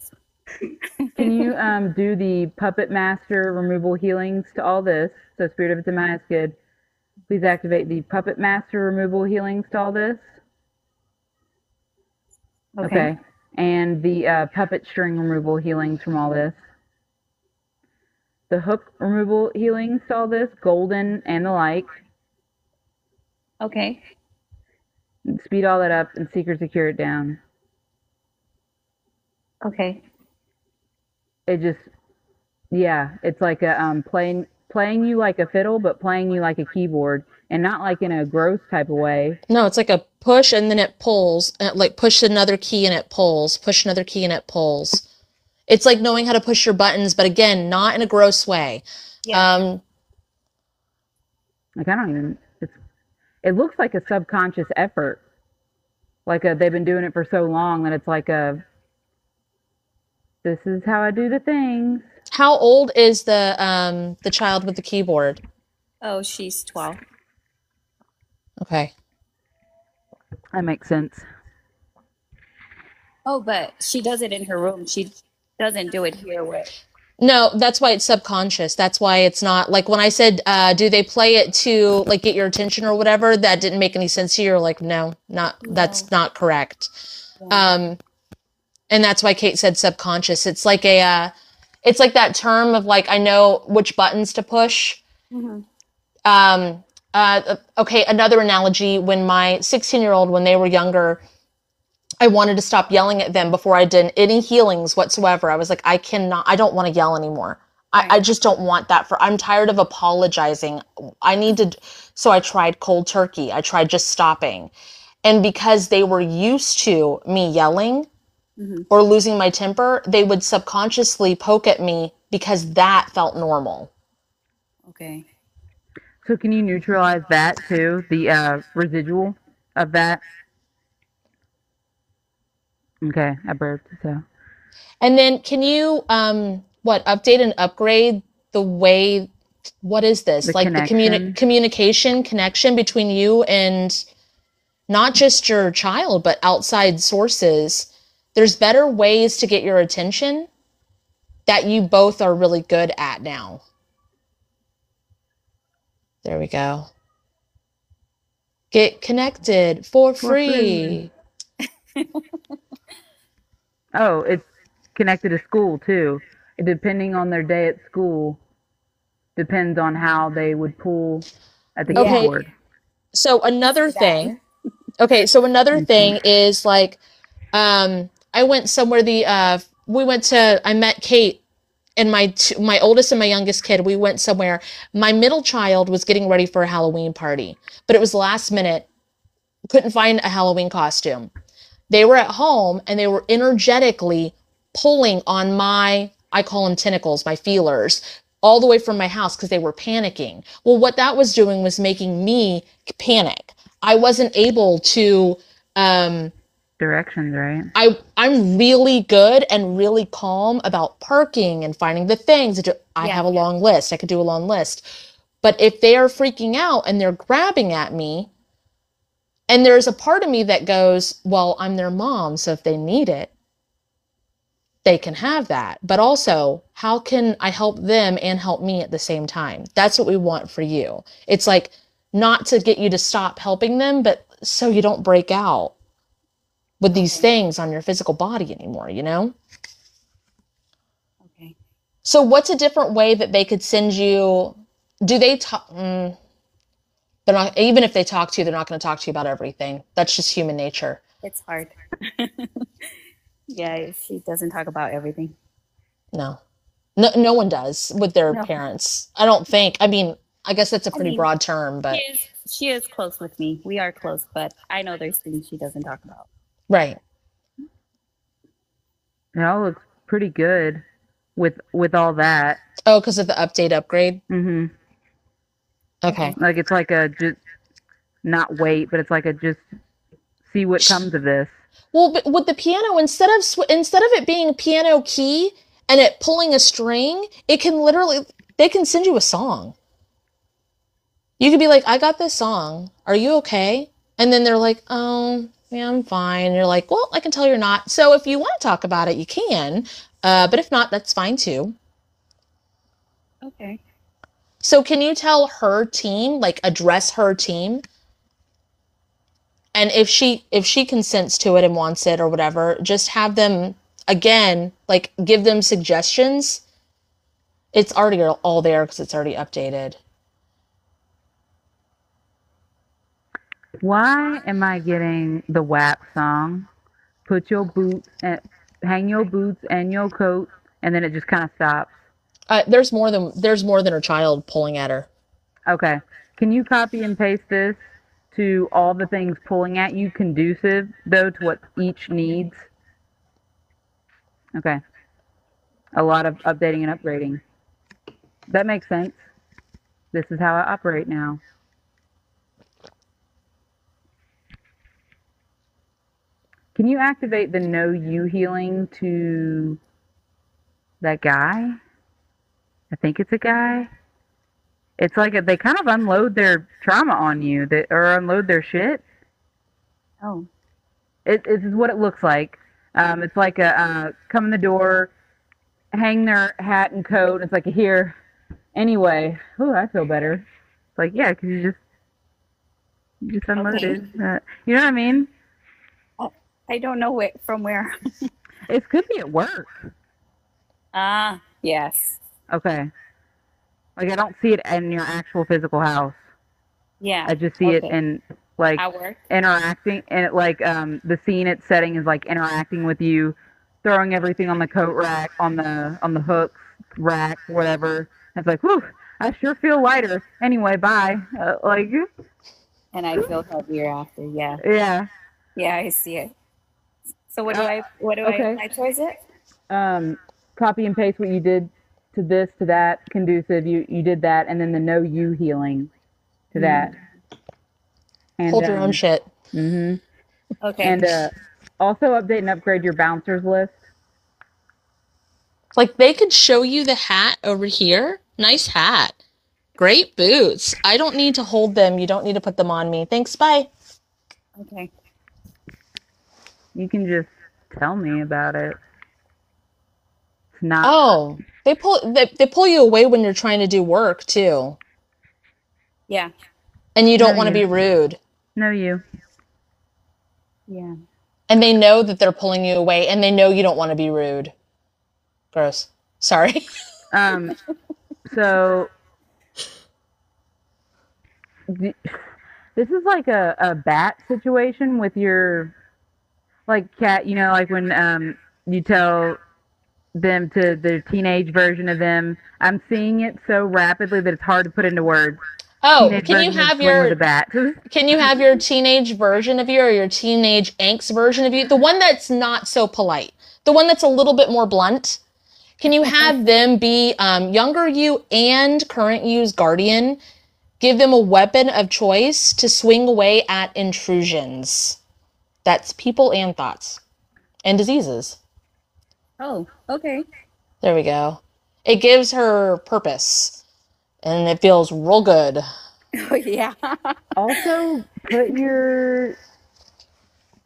Can you do the Puppet Master removal healings to all this? So Spirit of Its is good. Please activate the Puppet Master removal healings to all this. Okay. And the puppet string removal healings from all this. The hook removal healings to all this, golden and the like. Okay. Speed all that up and secret secure it down. Okay. It just, yeah, it's like a playing you like a fiddle, but playing you like a keyboard, and not like in a gross type of way. No, it's like a push and then it pulls, like push another key and it pulls, push another key and it pulls. It's like knowing how to push your buttons, but again, not in a gross way. Yeah. Like it looks like a subconscious effort. Like they've been doing it for so long that it's like this is how I do the things. How old is the child with the keyboard? Oh, she's 12. Okay. That makes sense. Oh, but she does it in her room. She doesn't do it here with. No, that's why it's subconscious. That's why it's not like when I said, do they play it to like get your attention or whatever? That didn't make any sense to you. You're like, no, that's not correct. Yeah. And that's why Kate said subconscious. It's like it's like that term of like, I know which buttons to push. Mm-hmm. Okay. Another analogy, when my 16-year-old, when they were younger, I wanted to stop yelling at them before I did any healings whatsoever. I was like, I don't want to yell anymore. Right. I just don't want that I'm tired of apologizing. So I tried cold turkey. I tried just stopping. And because they were used to me yelling or losing my temper, they would subconsciously poke at me because that felt normal. Okay. So can you neutralize that too? The residual of that? Okay, I burped, so. And then can you, update and upgrade the way, what is this? Like the communication connection between you and not just your child, but outside sources. There's better ways to get your attention that you both are really good at now. There we go. Get connected for free. Oh, it's connected to school too. Depending on their day at school, depends on how they would pull at the Okay, keyboard. so another thing. Okay, so another thing is like, I went somewhere. I met Kate and my oldest and my youngest kid. We went somewhere. My middle child was getting ready for a Halloween party, but it was last minute. Couldn't find a Halloween costume. They were at home and they were energetically pulling on I call them tentacles, my feelers, all the way from my house because they were panicking. Well, what that was doing was making me panic. I wasn't able to, Directions, right? I'm really good and really calm about parking and finding the things. I have a long list. I could do a long list. But if they are freaking out and they're grabbing at me, and there's a part of me that goes, well, I'm their mom, so if they need it, they can have that. But also, how can I help them and help me at the same time? That's what we want for you. It's like not to get you to stop helping them, but so you don't break out with these things on your physical body anymore, you know? Okay. So what's a different way that they could send you? Do they talk? They're not, even if they talk to you, they're not going to talk to you about everything. That's just human nature. It's hard. Yeah, she doesn't talk about everything. No, no one does with their No. parents. I don't think. I mean, I guess that's a pretty broad term, but She is close with me. We are close, but I know there's things she doesn't talk about. right. It all looks pretty good with all that. Oh, because of the upgrade. Mm-hmm. Okay. Like it's like a just not wait, but it's like a just see what comes of this. Well, but with the piano, instead of it being piano key and it pulling a string, it can they can send you a song. You could be like, I got this song. Are you okay? And then they're like, oh, yeah, I'm fine. And you're like, well, I can tell you're not. So if you want to talk about it, you can. But if not, that's fine too. Okay. So can you tell her team, like address her team? And if she consents to it and wants it or whatever, just have them, again, like give them suggestions. It's already all there because it's already updated. Why am I getting the WAP song? Put your boots and hang your boots and your coat, and then it just kind of stops. There's more than her child pulling at her. Okay. Can you copy and paste this to all the things pulling at you, conducive, though, to what each needs? Okay. A lot of updating and upgrading. That makes sense. This is how I operate now. Can you activate the Know You healing to that guy? I think it's a guy. It's like they kind of unload their trauma on you, or unload their shit. Oh. It is what it looks like. It's like a come in the door, hang their hat and coat. It's like here. Anyway, oh, I feel better. It's like yeah, because you just unloaded. Okay. You know what I mean? I don't know from where. It could be at work. Yes. Okay. Like I don't see it in your actual physical house. Yeah. I just see it in like at work. Interacting, and like the scene it's setting is like interacting with you, throwing everything on the coat rack, on the hooks rack, whatever. It's like, whew, I sure feel lighter. Anyway, bye. Like. And I feel heavier after. Yeah. Yeah. Yeah, I see it. So what do I apply towards it? Copy and paste what you did to this, to that, conducive. You did that, and then the Know You healing to that. And, hold your own shit. Mm-hmm. Okay. And also update and upgrade your bouncers list. Like they could show you the hat over here. Nice hat. Great boots. I don't need to hold them. You don't need to put them on me. Thanks. Bye. Okay. You can just tell me about it. It's not. Oh, they pull you away when you're trying to do work too. Yeah. And you don't want to be rude. Know You. Yeah. And they know that they're pulling you away, and they know you don't want to be rude. Gross. Sorry. So this is like a bat situation with your, like, cat, you know, like when you tell them to the teenage version of them. I'm seeing it so rapidly that it's hard to put into words. Oh, Teenage can you version of have swing with your a bat. can you have your teenage version of you, or your teenage angst version of you? The one that's not so polite. The one that's a little bit more blunt. Can you have them be younger you and current you's guardian? Give them a weapon of choice to swing away at intrusions. That's people and thoughts and diseases. Oh, okay. There we go. It gives her purpose, and it feels real good. Oh, yeah. Also, put your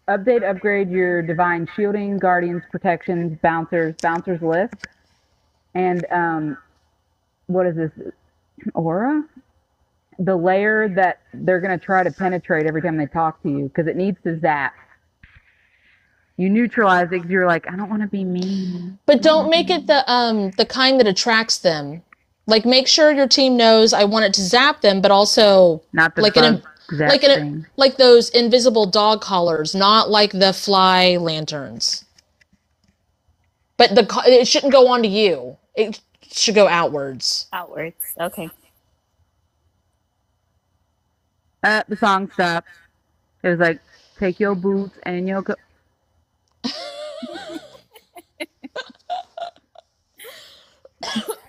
upgrade your divine shielding, guardians, protections, bouncers list, and what is this, aura? The layer that they're gonna try to penetrate every time they talk to you, because it needs to zap. You neutralize it because you're like, I don't want to be mean. But don't make it the kind that attracts them. Like, make sure your team knows I want it to zap them, but also Not the like bug zap thing. like those invisible dog collars, not like the fly lanterns. But it shouldn't go onto you. It should go outwards. Outwards. Okay. The song stopped. It was like, take your boots and your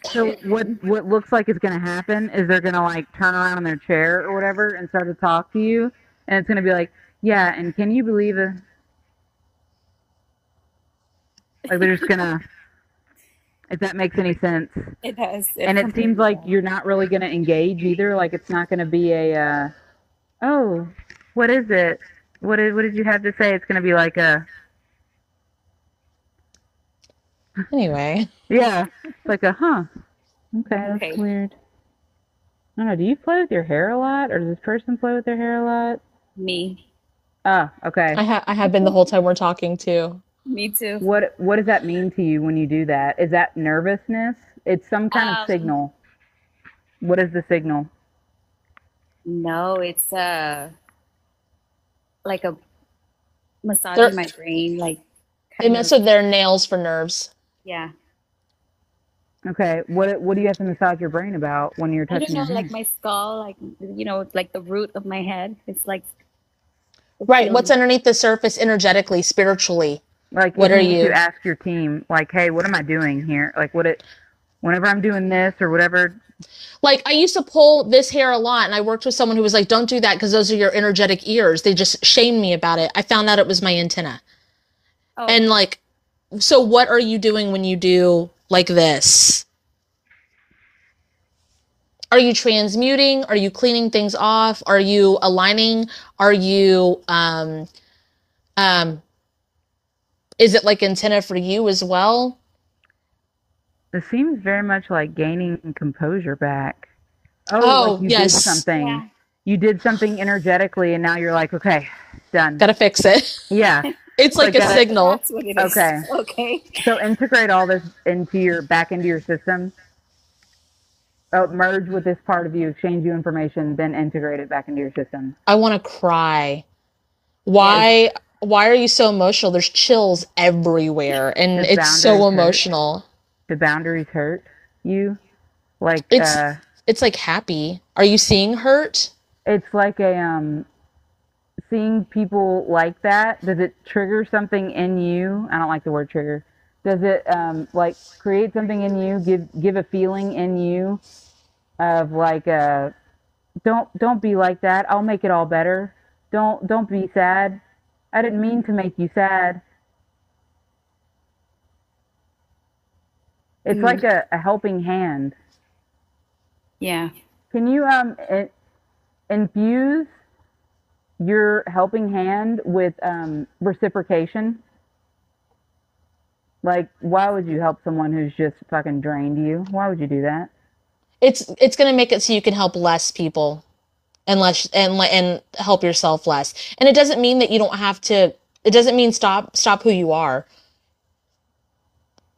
So what looks like is going to happen is they're going to like turn around in their chair or whatever and start to talk to you, and it's going to be like, yeah, and can you believe it? Like they're just going to, if that makes any sense. It does. And it seems like you're not really going to engage either. Like it's not going to be a, oh, what is it? What did you have to say? It's going to be like a. Anyway. Yeah, it's like a huh. Okay, that's weird. I don't know. Do you play with your hair a lot, or does this person play with their hair a lot? Me. Oh, okay. I have been the whole time we're talking too. Me too. What does that mean to you when you do that? Is that nervousness? It's some kind of signal. What is the signal? No, it's like a massaging my brain, like. They mess with their nails for nerves. Yeah. Okay. What do you have to massage your brain about when you're touching your hair? Like my skull, like like the root of my head. It's like. Right. What's underneath the surface energetically, spiritually? Like, what are you? You ask your team, like, hey, what am I doing here? Like, whenever I'm doing this or whatever. Like, I used to pull this hair a lot, and I worked with someone who was like, don't do that because those are your energetic ears. They just shamed me about it. I found out it was my antenna. Oh. And like, so what are you doing when you do like this? Are you transmuting? Are you cleaning things off? Are you aligning? Are you, is it like antenna for you as well? It seems very much like gaining composure back. Oh, like you yes. did something. Yeah. You did something energetically, and now you're like, okay, done. Gotta fix it. Yeah. It's like a signal. That's what it is. Okay. Okay. So integrate all this back into your system. Merge with this part of you, exchange you information, then integrate it back into your system. I want to cry. Why are you so emotional? There's chills everywhere, and it's so emotional. The boundaries hurt you? Like it's like happy. Are you seeing hurt? It's like a seeing people like that. Does it trigger something in you? I don't like the word trigger. Does it like create something in you? Give a feeling in you of like don't be like that. I'll make it all better. Don't be sad. I didn't mean to make you sad. It's like a helping hand. Yeah. Can you infuse your helping hand with reciprocation? Like, why would you help someone who's just fucking drained you? Why would you do that? It's going to make it so you can help less people and help yourself less. And it doesn't mean that you don't have to It doesn't mean stop who you are.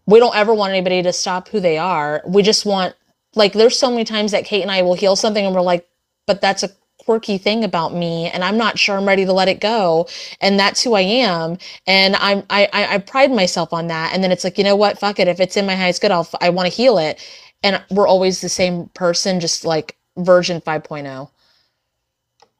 We don't ever want anybody to stop who they are. We just want, like, there's so many times that Kate and I will heal something and we're like, but that's a quirky thing about me and I'm not sure I'm ready to let it go. And that's who I am. And I pride myself on that. And then it's like, you know what? Fuck it. If it's in my highest good, I want to heal it. And we're always the same person, just like version 5.0.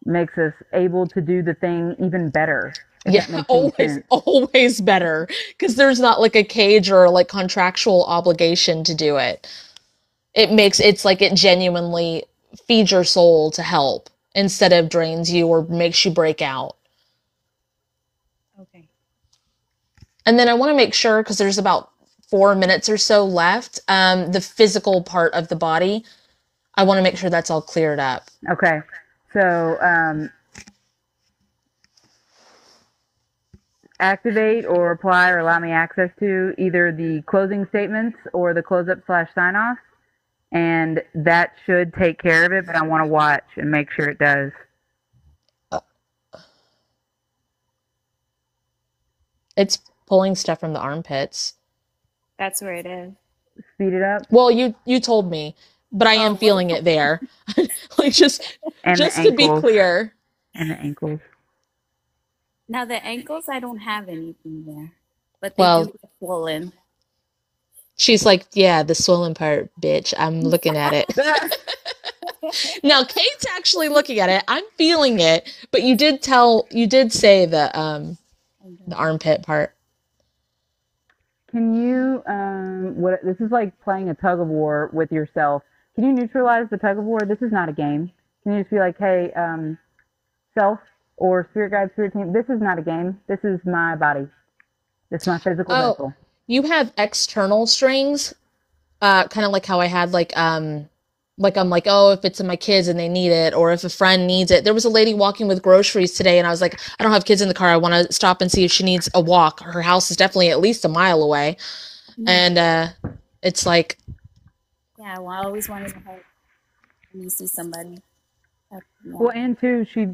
Makes us able to do the thing even better. Yeah, always better, because there's not like a cage or like contractual obligation to do it. It's like it genuinely feeds your soul to help instead of drains you or makes you break out. Okay. And then I want to make sure, because there's about 4 minutes or so left, the physical part of the body, I want to make sure that's all cleared up. Okay. So, activate or apply or allow me access to either the closing statements or the close-up / sign-off, and that should take care of it, but I want to watch and make sure it does. It's pulling stuff from the armpits. That's where it is. Speed it up. Well, you told me, but I am feeling it there. Like just to be clear. And the ankles. Now the ankles, I don't have anything there, but they do get swollen. She's like, yeah, the swollen part, bitch. I'm looking at it. Now Kate's actually looking at it. I'm feeling it, but you did say the armpit part. Can you this is like playing a tug of war with yourself. Can you neutralize the tug of war? This is not a game. Can you just be like, hey, self or spirit guide, spirit team, this is not a game. This is my body. This is my physical vessel. You have external strings, kind of like how I had like I'm like, oh, if it's in my kids and they need it, or if a friend needs it. There was a lady walking with groceries today, and I was like, I don't have kids in the car. I want to stop and see if she needs a walk. Her house is definitely at least a mile away. Mm-hmm. And it's like... Yeah, well, I always wanted to help when you see somebody. Well, and too, she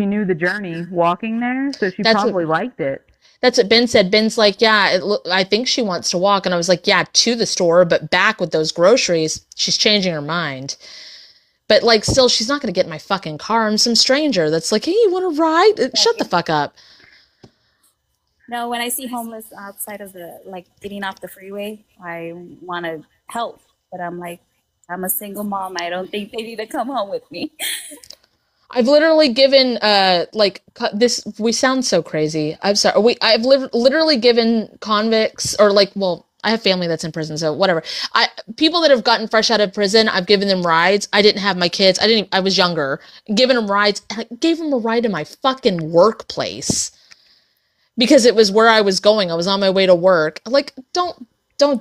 knew the journey walking there, so she probably liked it. That's what Ben said. Ben's like, yeah, I think she wants to walk. And I was like, yeah, to the store, but back with those groceries, she's changing her mind. But like, still, she's not going to get in my fucking car. I'm some stranger that's like, hey, you want to ride? Yeah. Shut the fuck up. No, when I see homeless outside of getting off the freeway, I want to help. But I'm like, I'm a single mom. I don't think they need to come home with me. I've literally given, this, we sound so crazy. I'm sorry. I've literally given convicts I have family that's in prison, so whatever. People that have gotten fresh out of prison, I've given them rides. I didn't have my kids. I was younger. Giving them rides. I gave them a ride to my fucking workplace because it was where I was going. I was on my way to work. Like, don't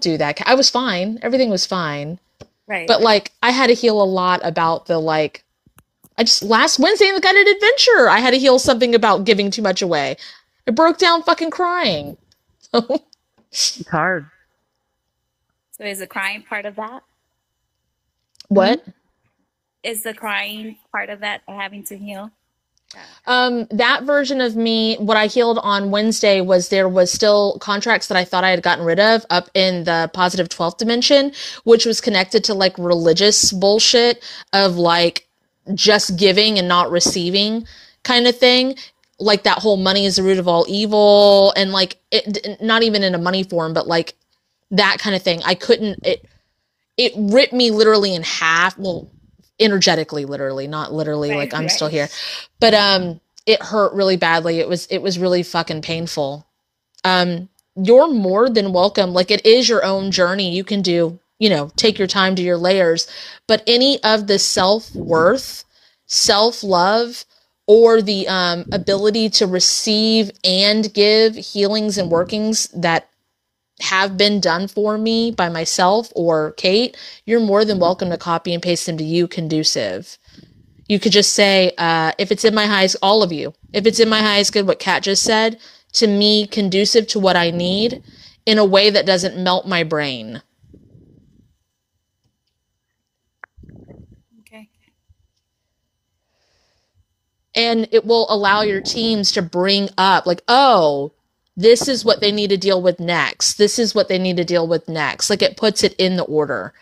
do that. I was fine. Everything was fine. Right. But I had to heal a lot about the last Wednesday in the Guided Adventure, I had to heal something about giving too much away. I broke down fucking crying. It's hard. So is the crying part of that? What? Is the crying part of that having to heal? That version of me, what I healed on Wednesday was there was still contracts that I thought I had gotten rid of up in the positive 12th dimension, which was connected to religious bullshit of just giving and not receiving kind of thing. Like that whole money is the root of all evil, and it not even in a money form, but that kind of thing. I couldn't, it ripped me literally in half. Well, energetically, literally, not literally, right, I'm still here, but it hurt really badly. It was really fucking painful. You're more than welcome. It is your own journey. You can do, take your time, do your layers, but any of the self-worth, self-love, or the ability to receive and give healings and workings that have been done for me by myself or Kate, you're more than welcome to copy and paste them to you conducive. You could just say, if it's in my highest, all of you, if it's in my highest good, what Kat just said, to me conducive to what I need in a way that doesn't melt my brain. and it will allow your teams to bring up like, oh, this is what they need to deal with next. This is what they need to deal with next. Like it puts it in the order.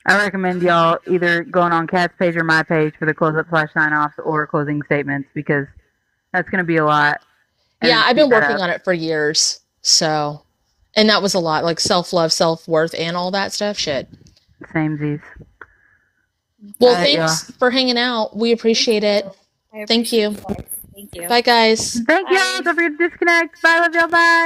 I recommend y'all either going on Kat's page or my page for the close-up / sign-offs or closing statements, because that's going to be a lot. Yeah, I've been working on it for years. So, and that was a lot, like self-love, self-worth, and all that stuff. Shit. Samesies. Well, thanks for hanging out. We appreciate it. Thank you. Thank you. Bye, guys. Thank y'all. Don't forget to disconnect. Bye, love y'all. Bye.